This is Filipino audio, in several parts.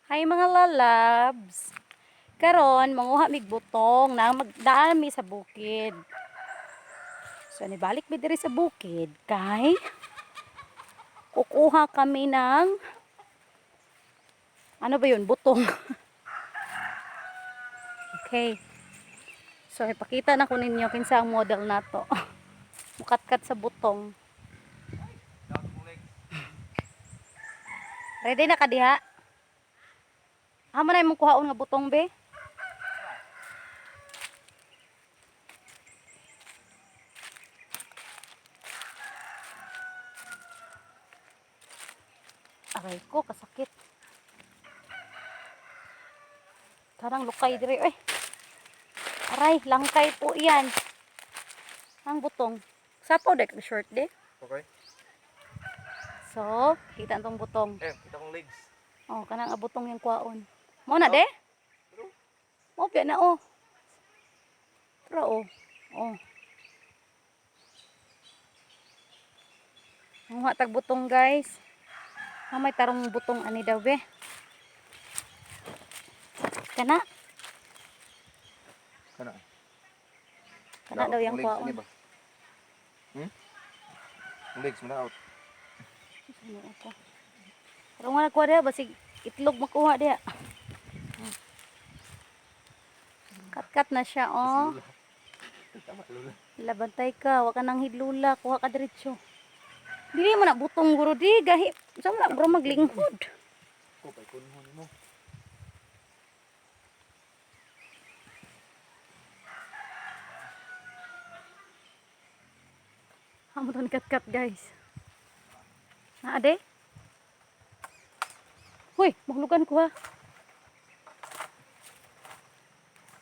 Hi mga lalabs. Karon manguha mig butong na magdaan mi sa bukid. So nibalik mi diri sa bukid kay kukuha kami ng ano ba yun? Butong. Okay. So ipakita na ko ninyo kinsa ang model nato. Mukatkat sa butong. Ready na ka diha? Amo na imong kuhaon nga butong be? Aray ko, kasakit. Karang lukay diri. Ay, aray, langkay po yan. Ang butong. Sapo dek short de. Okay. So, kita tong butong. Kita kong legs. Oh, kanang abutong yung kwaon. Mo na de? Mo pya na oh. Pero oh. Oh. Ang tag butong guys. May tarong butong ani daw be. Kana. Kana. Kana daw yung kwaon. Ang legs mo na out. Ano ako? Pero nga nagkuha diya, basig itlog makuha diya. Kat-kat na siya, oh. Labantay ka, wag ka nang hidlula, kuha ka diretso. Dili mo na butong guro di, gahi. Saan mo na bro maglingkod? Kupay kunhon mo. Amo to ni kat-kat guys. Naa de? Huy, maglugan ko ha.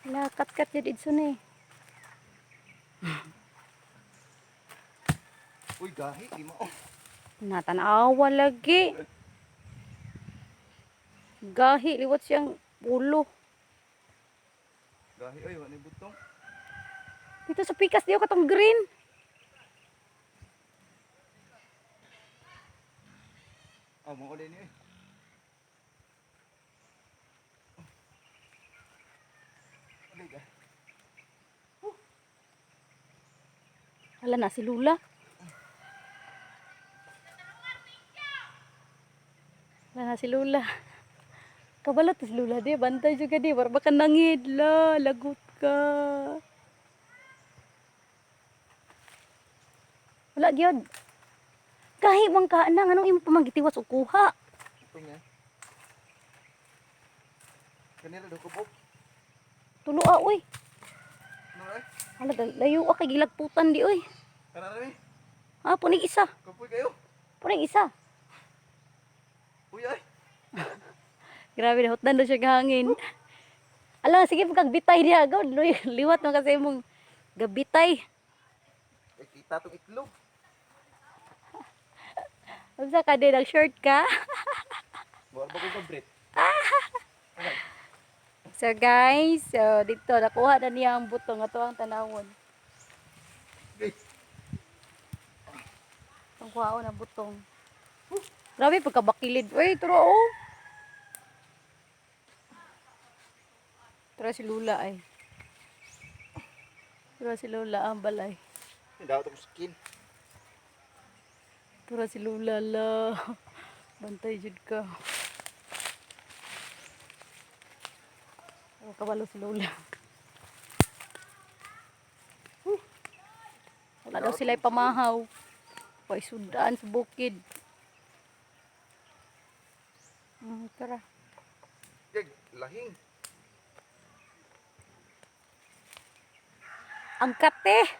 Wala, kat-kat yun idso ni. Uy, gahi, di mo. Natanawa lagi. Gahi, liwat siyang ulo. Gahi, oy, wala butong. Dito sa pikas diyo katong green. Mo ulit ni, eh. Hala na si Lula. Hala na si Lula. Kabalot si Lula di. Bantay juga di. Warba ka nangid la. Lagot ka. Wala gyud. Kahi mang ka nang anong imo pamagitiwas o kuha. Ito nga. Kanila daw kubok. Tulua uy. Ano eh? Hala layo kay gilagputan di uy. Kana na eh. Ha punig isa. Kapoy kayo. Punig isa. Uy ay. Grabe na hotdan do siya gahangin. Ala sige pagkagbitay diha gaw liwat man kasi imong gabitay. Ay, kita tong itlog. Unsa ka din short ka? Buwar ba ko ka bread? So guys, so dito nakuha na niya ang butong ato ang tanawon. Okay. Ang kuhaon na butong. Grabe pagkabakilid. Uy, turo oh. Turo si Lula ay. Turo si Lula ang balay. Daw tong skin. Turo si Lula la. Bantay jud ka. Oh, kabalo si Lula. Wala daw sila'y pamahaw. Pay sudaan sa bukid. Tara. Gag, lahing. Ang kate.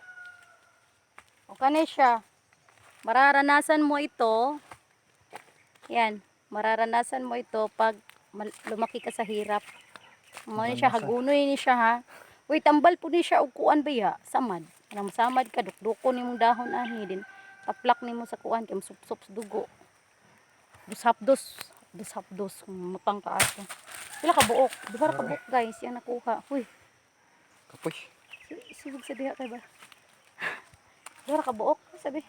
O kani siya. Mararanasan mo ito. Yan. Mararanasan mo ito pag lumaki ka sa hirap. Mo ni siya hagunoy ni siya ha. Uy, tambal po ni siya og kuan ba ya? Samad. Anang samad ka dukdukon nimong dahon ani din. Taplak nimo sa kuan kay supsup sa dugo. Dos hapdos mutang ka ato. Pila ka buok? Duha ka buok guys, yan nakuha. Uy. Kapoy. Sibig sa diha kay ba? Duha ka buok, sabi.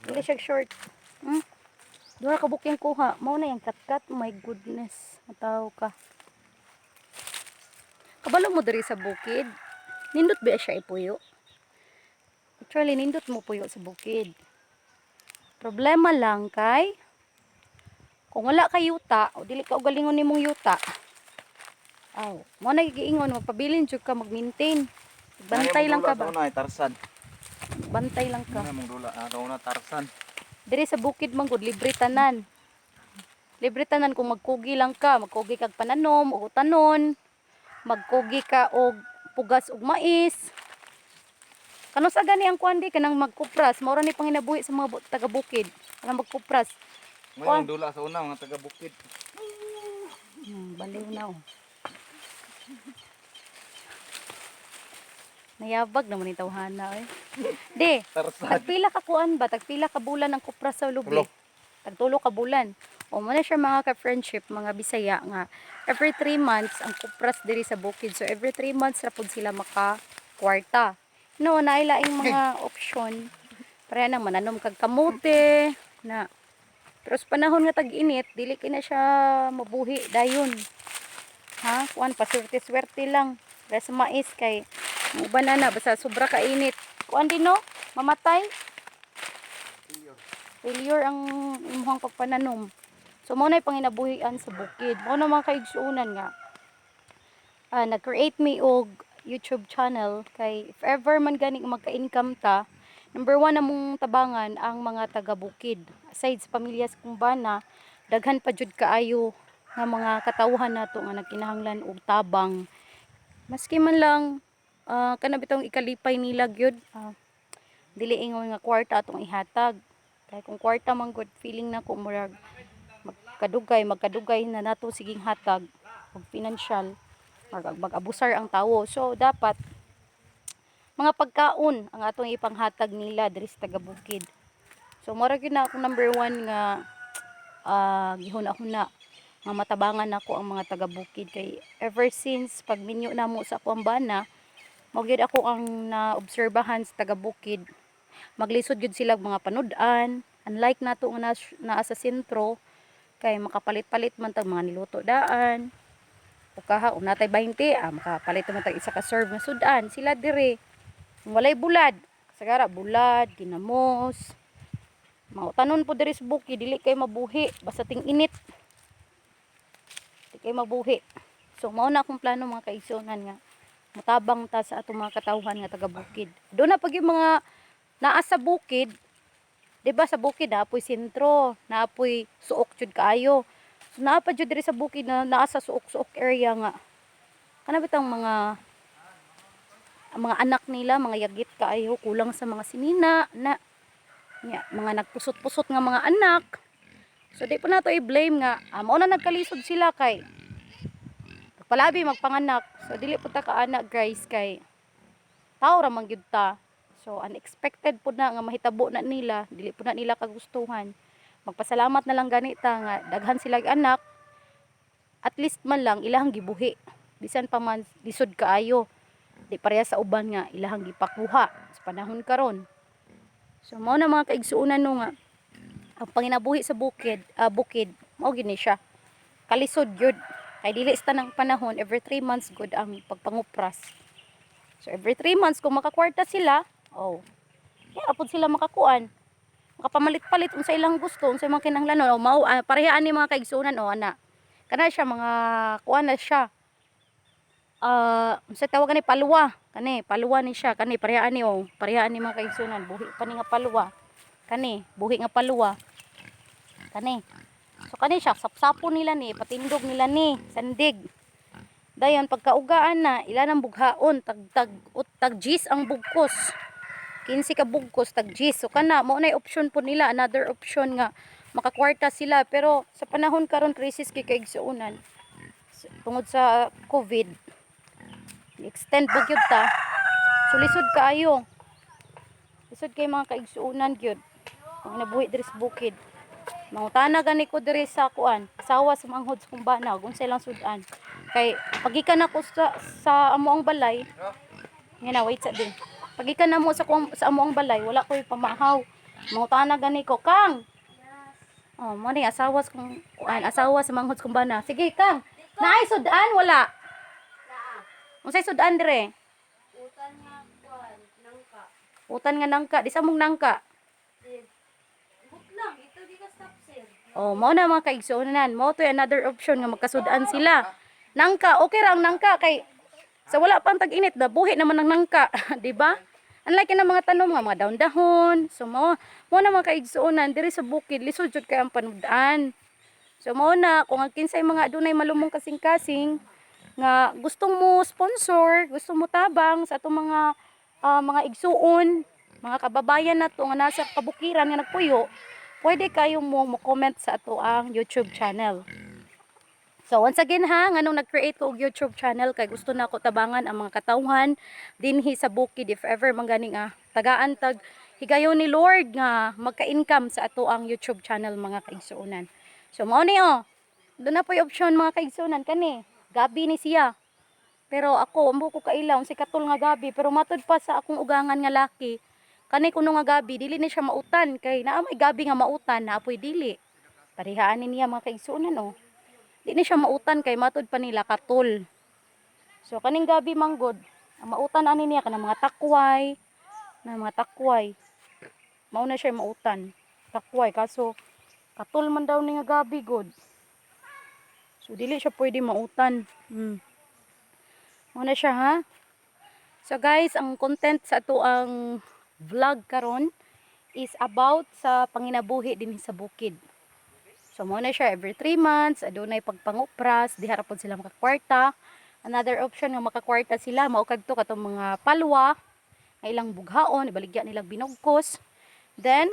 Dili siya short. Duha ka booking kuha. Mao na yung katkat. My goodness. Mataw ka. Kabalo mo diri sa bukid. Nindot ba siya ipuyo? Actually, nindot mo puyo sa bukid. Problema lang kay kung wala ka yuta o dili ka ugalingon nimong yuta. Aw, mo na giingon magpabilin jud ka mag-maintain. Bantay lang ka ba? Una, Tarsan. Bantay lang ka. Ano mong dula? Una, Tarsan. Diri sa bukid man gud libre tanan. Libre tanan kung magkugi lang ka, magkugi kag pananom o tanon, magkugi ka og pugas og mais. Kano sa gani ang kuan di kanang magkupras, mao ra ni panginabuhi sa mga taga bukid. Kanang magkupras. Ngayon dula sa una mga taga bukid. Baliw na oh. Nayabag naman ni tawhana eh. Di, Tarsan. tagpila ka kuan ba? Tagpila ka bulan ang kupras sa lubi? Tulo. Tagtulo ka bulan. O mo na siya mga ka-friendship, mga Bisaya nga. Every 3 months ang kupras diri sa bukid. So every 3 months ra pud sila maka-kwarta. No, nailaing mga option. Pareha nang mananom kag kamote na. Pero sa panahon nga tag-init, dili kina siya mabuhi dayon. Ha? Kuan pa swerte-swerte lang. Para sa mais kay banana basta sobra ka init. Kuan din no? Mamatay. Failure ang imuhang pagpananom. So mo na panginabuhian sa bukid. Mo na mga kaigsuunan nga. Nag-create me og YouTube channel kay if ever man gani magka-income ta, number 1 namong tabangan ang mga taga-bukid. Aside sa pamilya sa kumbana, daghan pa jud kaayo nga mga katawhan nato nga nagkinahanglan og tabang. Maski man lang kana bitong ikalipay nila gyud, dili ingon nga kwarta atong ihatag. Kay kung kwarta man good feeling na ko murag magkadugay na nato siging hatag og financial mag-abusar ang tawo. So dapat mga pagkaon ang atong ipanghatag nila diri sa taga-bukid. So mura gyud na akong number 1 nga gihuna-huna nga matabangan nako ang mga taga-bukid kay ever since pag minyo namo sa akong bana, mao gyud ako ang naobserbahan sa taga-bukid. Maglisod gyud sila mga panud-an, unlike nato nga naa sa sentro kay makapalit-palit man tag mga niluto daan. O kaha natay 20, makapalit man tag isa ka serve nga sudan. Sila dire walay bulad. Sagara bulad, ginamos. Mautanon po diri sa bukid, dili kay mabuhi basta ting init. Dili kay mabuhi. So mao na akong plano mga kaigsunan nga mutabang ta sa atong mga katawhan nga taga-bukid. Do na pag yung mga naa sa bukid, 'di ba sa bukid apoy sentro, naapoy suok jud kaayo. So naa pa jud diri sa bukid na naa sa suok-suok area nga. Kana bitang mga anak nila, mga yagit kaayo, kulang sa mga sinina na mga nagpusot-pusot nga mga anak. So di po nato i-blame nga mao na nagkalisod sila kay palabi magpanganak. So dili po ta ka anak guys kay tao ra man gyud ta. So unexpected po na nga mahitabo na nila, dili po na nila kagustuhan. Magpasalamat na lang ganita nga daghan sila anak. At least man lang ilahang gibuhi. Bisan pa man lisod kaayo. Di pareha sa uban nga ilahang gipakuha sa panahon karon. So mao na mga kaigsuunan no nga ang panginabuhi sa bukid mao gini siya. Kalisod gyud. Kay dili sa tanang panahon every 3 months good ang pagpangupras. So every 3 months kung makakwarta sila, apod sila makakuan. Makapamalit-palit unsa ilang gusto, unsa imong kinahanglanon. Mao pareha ani mga kaigsuunan ana. Kana siya mga kuan na siya. Unsa tawag ni paluwa. Kani paluwa ni siya, kani pareha ani pareha ani mga kaigsuunan, buhi pa ni nga paluwa. Kani buhi nga paluwa. Kani. So kani siya sapsapo nila ni, patindog nila ni, sandig. Dayon pagkaugaan na ila nang bughaon tag gis ang bugkos. 15 ka bugkos tag gis. So kana mo na option po nila, another option nga makakwarta sila pero sa panahon karon crisis kay kaigsuunan. Tungod sa COVID, extend ba gyud ta? So lisod kaayo. Lisod kay mga kaigsuunan gyud. Ang nabuhi diri sa bukid. Mangutana gani ko diri sa kuan, asawa sa manghod sa kumbana, unsay lang sudan. Kay pagikan ako sa amo ang balay. Ngena wait sa din. Pagikan namo sa amo ang balay, wala koy pamahaw. Mangutana gani ko, Kang. Oh, mo ni asawa sa kung asawa sa manghod kung bana. Sige kang. Naay sudan wala. Unsay sudan dire? Utan nga kuan, nangka. Utan nga nangka, di sa mong nangka. Buklang, ito di ka stop sir. Oh, mao na mga kaigsuonan. Mao to another option nga magkasudan sila. Nangka, okay ra ang nangka kay sa wala pang tag-init, buhi naman ang nangka, di ba? Unlike na mga tanom nga mga dahon-dahon. So mao na mga kaigsuonan diri sa bukid lisod jud kay ang panudan. So mao na kung ang kinsay mga adunay malumong kasing-kasing nga gustong mo sponsor, gustong mo tabang sa atong mga igsuon, mga kababayan nato nga nasa kabukiran nga nagpuyo, pwede kayo mo comment sa ato ang YouTube channel. So once again ha, nganong nag-create ko og YouTube channel kay gusto na ako tabangan ang mga katawhan dinhi sa bukid if ever mangganing tagaan tag higayon ni Lord nga magka-income sa ato ang YouTube channel mga kaigsuonan. So mao ni doon na po yung option mga kaigsuonan kani. Gabi ni siya. Pero ako ambo ko kailaw si katol nga gabi pero matud pa sa akong ugangan nga laki. Kani kuno nga gabi dili ni siya mautan kay naa may gabi nga mautan na apoy dili. Parihaan ni niya mga kaigsuonan Di ni siya mautan kay matud pa nila katol. So kaning gabi manggod, ang mautan ani niya kanang mga takway, Mao na siya mautan. Takway kaso katol man daw ni nga gabi god. So dili siya pwede mautan. Mao na siya ha. So guys, ang content sa ato ang vlog karon is about sa panginabuhi din sa bukid. So mo na siya every 3 months, adunay pagpangupras, di harapon sila makakwarta. Another option nga makakwarta sila mao kadto katong mga palwa, nga ilang bughaon, ibaligya nilang binugkos. Then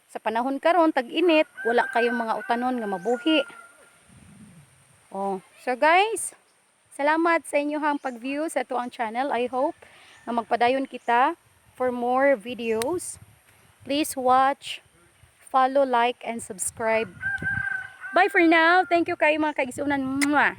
sa panahon karon tag-init, wala kayong mga utanon nga mabuhi. So guys, salamat sa inyong pag-view sa ato ang channel. I hope na magpadayon kita for more videos. Please watch, follow, like, and subscribe. Bye for now. Thank you kayo mga kaigsunan. Mwah!